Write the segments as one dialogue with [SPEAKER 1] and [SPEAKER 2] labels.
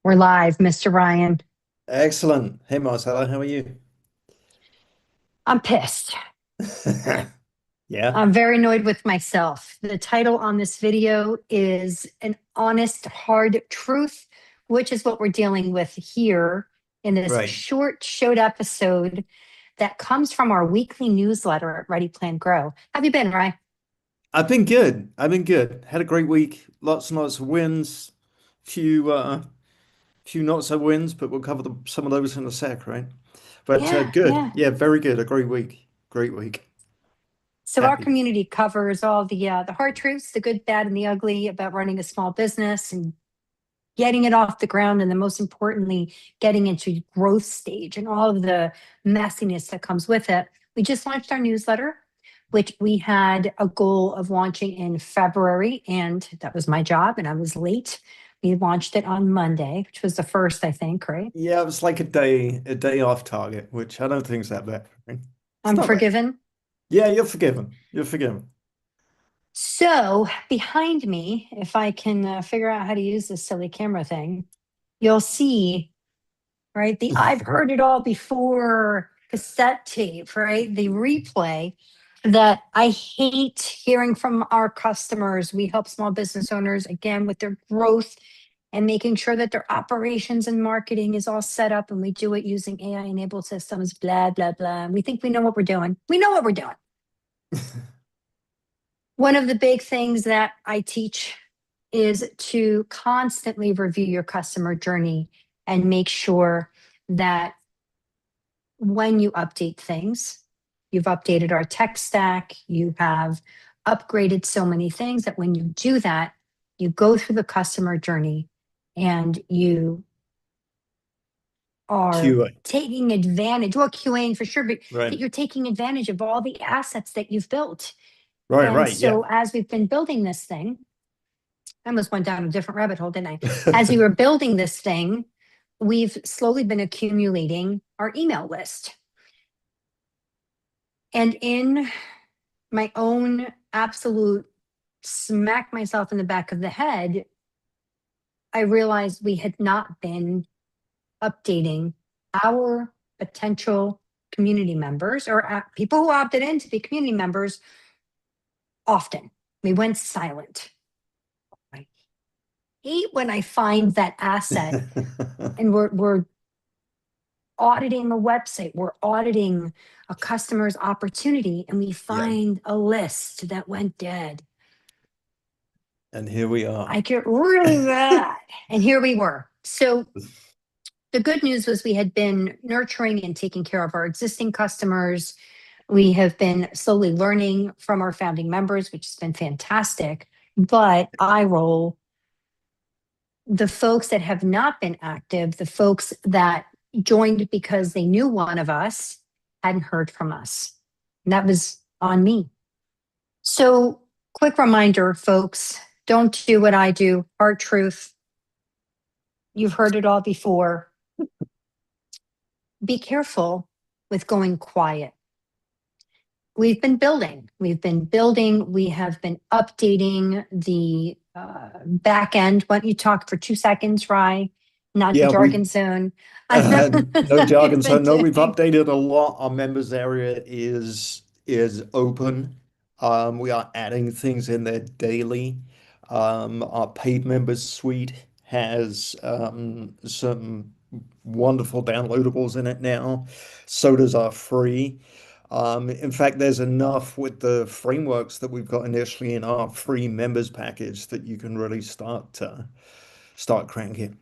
[SPEAKER 1] We're live, Mr. Ryan.
[SPEAKER 2] Excellent. Hey Marcella, how are you?
[SPEAKER 1] I'm pissed.
[SPEAKER 2] Yeah,
[SPEAKER 1] I'm very annoyed with myself. The title on this video is An Honest, Hard Truth, which is what we're dealing with here in this
[SPEAKER 2] right.
[SPEAKER 1] short episode that comes from our weekly newsletter at Ready Plan Grow. Have you been, Ryan?
[SPEAKER 2] I've been good. I've been good. Had a great week. Lots and lots of wins. Few not so wins, but we'll cover some of those in a sec, right? But
[SPEAKER 1] Yeah,
[SPEAKER 2] good.
[SPEAKER 1] yeah.
[SPEAKER 2] Yeah, very good. A great week. Great week.
[SPEAKER 1] So our
[SPEAKER 2] Happy.
[SPEAKER 1] community covers all the hard truths, the good, bad, and the ugly about running a small business and getting it off the ground, and then most importantly, getting into growth stage and all of the messiness that comes with it. We just launched our newsletter, which we had a goal of launching in February, and that was my job, and I was late. We launched it on Monday, which was the first, I think, right?
[SPEAKER 2] Yeah, it was like a day off target, which I don't think is that bad. Right? It's
[SPEAKER 1] I'm
[SPEAKER 2] not bad.
[SPEAKER 1] forgiven.
[SPEAKER 2] Yeah, you're forgiven. You're forgiven.
[SPEAKER 1] So behind me, if I can figure out how to use this silly camera thing, you'll see, right? The I've heard it all before cassette tape, right? The replay that I hate hearing from our customers. We help small business owners again with their growth and making sure that their operations and marketing is all set up, and we do it using AI enabled systems, blah, blah, blah. We think we know what we're doing. We know what we're doing. One of the big things that I teach is to constantly review your customer journey and make sure that when you update things, you've updated our tech stack, you have upgraded so many things that when you do that, you go through the customer journey and you are
[SPEAKER 2] QA.
[SPEAKER 1] taking advantage, well, QAing for sure, but
[SPEAKER 2] Right.
[SPEAKER 1] that you're taking advantage of all the assets that you've built.
[SPEAKER 2] Right,
[SPEAKER 1] And
[SPEAKER 2] right. Yeah.
[SPEAKER 1] so as we've been building this thing, I almost went down a different rabbit hole, didn't I? As we were building this thing, we've slowly been accumulating our email list. And in my own absolute smack myself in the back of the head, I realized we had not been updating our potential community members or people who opted in to be community members often. We went silent. I hate when I find that asset and we're auditing a website, we're auditing a customer's opportunity, and we
[SPEAKER 2] Yeah.
[SPEAKER 1] find a list that went dead.
[SPEAKER 2] And here we are.
[SPEAKER 1] I get really mad. And here we were. So the good news was we had been nurturing and taking care of our existing customers. We have been slowly learning from our founding members, which has been fantastic. But I roll the folks that have not been active, the folks that joined because they knew one of us hadn't heard from us. And that was on me. So, quick reminder, folks, don't do what I do. Hard truth. You've heard it all before. Be careful with going quiet. We've been building. We have been updating the back end. Why don't you talk for 2 seconds, Rye? Not the
[SPEAKER 2] Yeah,
[SPEAKER 1] jargon zone.
[SPEAKER 2] no
[SPEAKER 1] We've
[SPEAKER 2] jargon. So
[SPEAKER 1] been
[SPEAKER 2] no, we've
[SPEAKER 1] doing.
[SPEAKER 2] updated a lot. Our members area is open. We are adding things in there daily. Our paid members suite has some wonderful downloadables in it now. So does our free. In fact, there's enough with the frameworks that we've got initially in our free members package that you can really start cranking.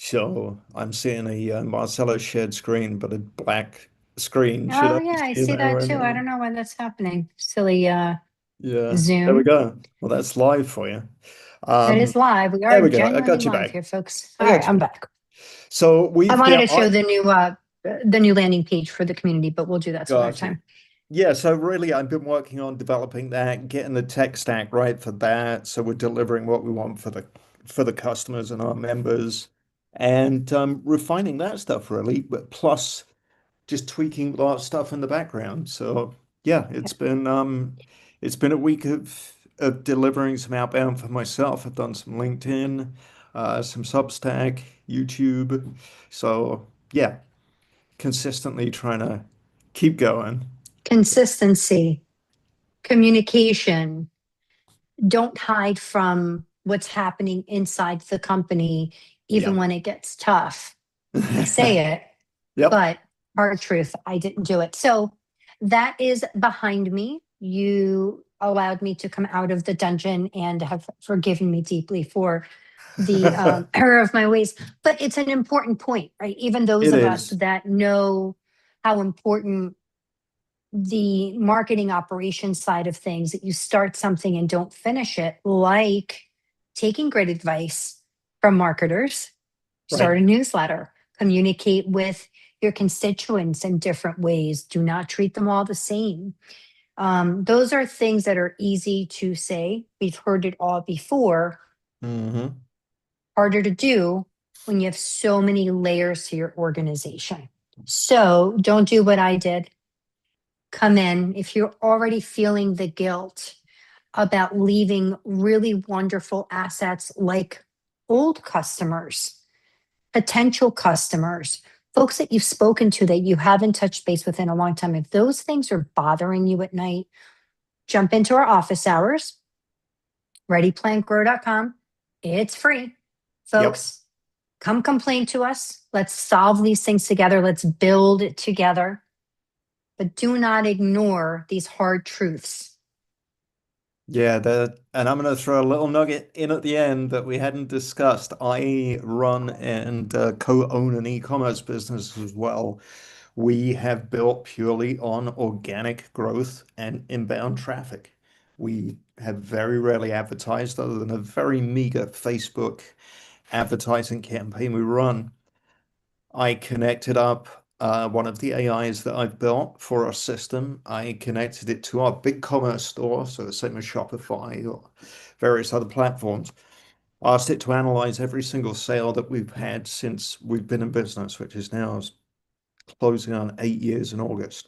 [SPEAKER 2] So I'm seeing a Marcelo shared screen, but a black screen should
[SPEAKER 1] Oh
[SPEAKER 2] only
[SPEAKER 1] yeah, I
[SPEAKER 2] see
[SPEAKER 1] see
[SPEAKER 2] there
[SPEAKER 1] that
[SPEAKER 2] right
[SPEAKER 1] too. I
[SPEAKER 2] now.
[SPEAKER 1] don't know why that's happening. Silly
[SPEAKER 2] Yeah, there we
[SPEAKER 1] Zoom.
[SPEAKER 2] go. Well, that's live for you.
[SPEAKER 1] That is
[SPEAKER 2] Um,
[SPEAKER 1] live. We
[SPEAKER 2] there
[SPEAKER 1] are
[SPEAKER 2] we go. I
[SPEAKER 1] genuinely
[SPEAKER 2] got you
[SPEAKER 1] live
[SPEAKER 2] back.
[SPEAKER 1] here, folks.
[SPEAKER 2] I
[SPEAKER 1] All right,
[SPEAKER 2] got you
[SPEAKER 1] I'm
[SPEAKER 2] back.
[SPEAKER 1] back.
[SPEAKER 2] So
[SPEAKER 1] I
[SPEAKER 2] we've
[SPEAKER 1] wanted
[SPEAKER 2] now
[SPEAKER 1] to show
[SPEAKER 2] I
[SPEAKER 1] the new landing page for the community, but we'll do that some other
[SPEAKER 2] got you.
[SPEAKER 1] time.
[SPEAKER 2] Yeah, so really I've been working on developing that, getting the tech stack right for that. So we're delivering what we want for the customers and our members and refining that stuff really, but plus just tweaking a lot of stuff in the background. So yeah, it's been a week of delivering some outbound for myself. I've done some LinkedIn, some Substack, YouTube. So yeah, consistently trying to keep going.
[SPEAKER 1] Consistency, communication. Don't hide from what's happening inside the company, even
[SPEAKER 2] Yep.
[SPEAKER 1] when it gets tough. Say it,
[SPEAKER 2] Yep.
[SPEAKER 1] but hard truth, I didn't do it. So that is behind me. You allowed me to come out of the dungeon and have forgiven me deeply for the error of my ways. But it's an important point, right? Even those
[SPEAKER 2] It
[SPEAKER 1] of us
[SPEAKER 2] is.
[SPEAKER 1] that know how important the marketing operations side of things, that you start something and don't finish it, like taking great advice from marketers, start
[SPEAKER 2] Right.
[SPEAKER 1] a newsletter, communicate with your constituents in different ways, do not treat them all the same. Those are things that are easy to say. We've heard it all before,
[SPEAKER 2] Hmm.
[SPEAKER 1] harder to do when you have so many layers to your organization. So don't do what I did. Come in if you're already feeling the guilt about leaving really wonderful assets like old customers, potential customers, folks that you've spoken to that you haven't touched base with in a long time. If those things are bothering you at night, jump into our office hours, readyplantgrow.com. It's free.
[SPEAKER 2] Yep.
[SPEAKER 1] Folks, come complain to us. Let's solve these things together. Let's build it together. But do not ignore these hard truths.
[SPEAKER 2] Yeah, and I'm going to throw a little nugget in at the end that we hadn't discussed. I run and co-own an e-commerce business as well. We have built purely on organic growth and inbound traffic. We have very rarely advertised other than a very meager Facebook advertising campaign we run. I connected up one of the AIs that I've built for our system. I connected it to our BigCommerce store, so the same as Shopify or various other platforms. Asked it to analyze every single sale that we've had since we've been in business, which is now closing on 8 years in August.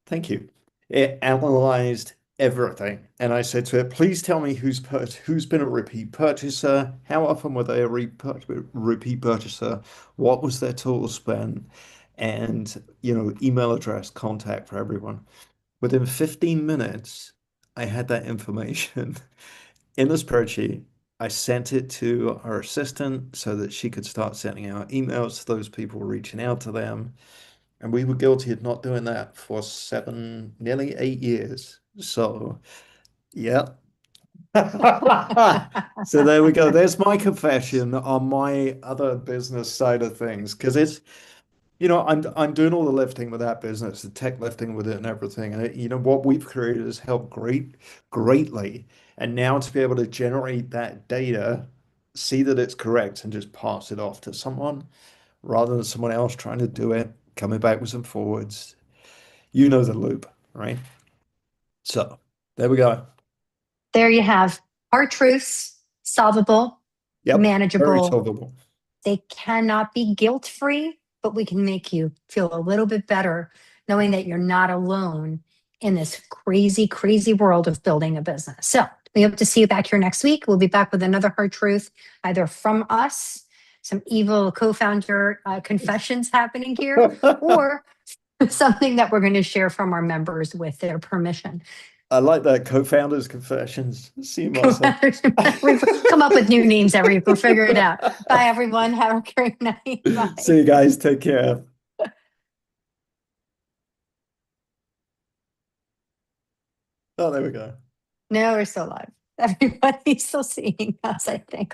[SPEAKER 2] Thank you. It analyzed everything, and I said to it, "Please tell me who's been a repeat purchaser, how often were they a repeat purchaser, what was their total spend, and email address, contact for everyone." Within 15 minutes, I had that information in the spreadsheet. I sent it to our assistant so that she could start sending out emails to those people, reaching out to them. And we were guilty of not doing that for nearly 8 years. So, yeah. So there we go. There's my confession on my other business side of things. Because I'm doing all the lifting with that business, the tech lifting with it and everything. And what we've created has helped greatly. And now to be able to generate that data, see that it's correct, and just pass it off to someone rather than someone else trying to do it, coming backwards and forwards. You know the loop, right? So there we go.
[SPEAKER 1] There you have hard truths, solvable,
[SPEAKER 2] Yep, very
[SPEAKER 1] manageable.
[SPEAKER 2] solvable.
[SPEAKER 1] They cannot be guilt free, but we can make you feel a little bit better knowing that you're not alone in this crazy, crazy world of building a business. So we hope to see you back here next week. We'll be back with another hard truth, either from us, some evil co founder confessions happening here, or something that we're going to share from our members with their permission.
[SPEAKER 2] I like that co-founders confessions. See myself.
[SPEAKER 1] We've come up with new names every week. We'll figure it out. Bye, everyone. Have a great night. Bye.
[SPEAKER 2] See you guys. Take care. Oh, there we go.
[SPEAKER 1] No, we're still live. Everybody's still seeing us, I think.